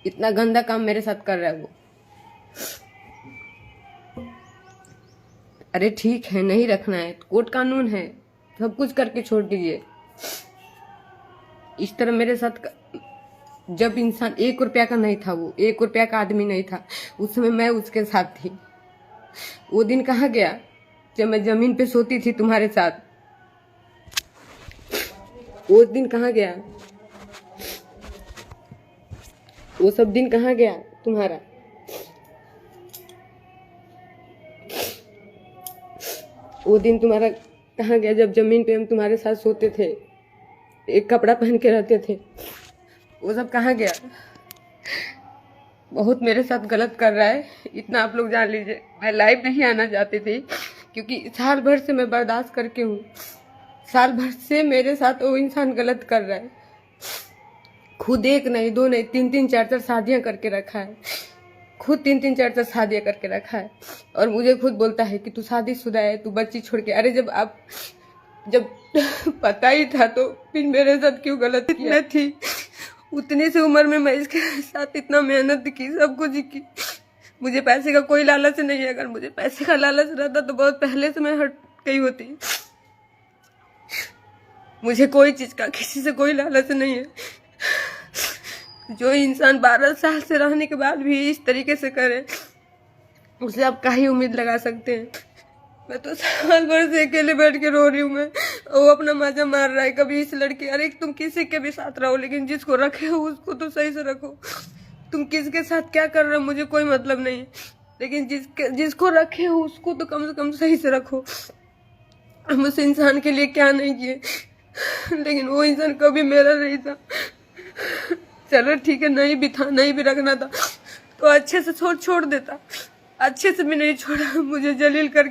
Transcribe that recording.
इतना गंदा काम मेरे साथ कर रहा है वो। अरे ठीक है, नहीं रखना है, कोर्ट कानून है, सब कुछ करके छोड़ दीजिए। इस तरह मेरे साथ जब इंसान 1 रुपया का नहीं था, वो 1 रुपया का आदमी नहीं था, उस समय मैं उसके साथ थी। वो दिन कहाँ गया जब मैं जमीन पे सोती थी तुम्हारे साथ? वो दिन कहाँ गया? वो सब दिन कहाँ गया तुम्हारा? वो दिन तुम्हारा कहाँ गया जब जमीन पे हम तुम्हारे साथ सोते थे, एक कपड़ा पहन के रहते थे? वो सब कहाँ गया? बहुत मेरे साथ गलत कर रहा है, इतना आप लोग जान लीजिए। मैं लाइव नहीं आना चाहती थी क्योंकि साल भर से मैं बर्दाश्त करके हूँ। साल भर से मेरे साथ वो इंसान गलत कर रहा है। खुद 1 नहीं 2 नहीं 3 4 शादियां करके रखा है। खुद 3 4 शादियां करके रखा है और मुझे खुद बोलता है कि तू शादीशुदा है, तू बच्ची छोड़ के। अरे जब पता ही था तो फिर मेरे साथ क्यों गलत किया? थी उतनी सी उम्र में मैं इसके साथ इतना मेहनत की, सब कुछ की। मुझे पैसे का कोई लालच नहीं है। अगर मुझे पैसे का लालच रहता तो बहुत पहले से मैं हट गई होती। मुझे कोई चीज का, किसी से कोई लालच नहीं है। जो इंसान 12 साल से रहने के बाद भी इस तरीके से करे, उसे आप क्या ही उम्मीद लगा सकते हैं? मैं तो साल भर से अकेले बैठ के रो रही हूँ। मैं, वो अपना मजा मार रहा है। कभी इस लड़की, अरे तुम किसी के भी साथ रहो लेकिन जिसको रखे हो उसको तो सही से रखो। तुम किसके साथ क्या कर रहे हो मुझे कोई मतलब नहीं है, लेकिन जिसको रखे हो उसको तो कम से कम सही से रखो। हम उस इंसान के लिए क्या नहीं किए, लेकिन वो इंसान कभी मेरा नहीं था। चलो ठीक है, नहीं भी था, नहीं भी रखना था तो अच्छे से छोड़ देता। अच्छे से भी नहीं छोड़ा, मुझे जलील करके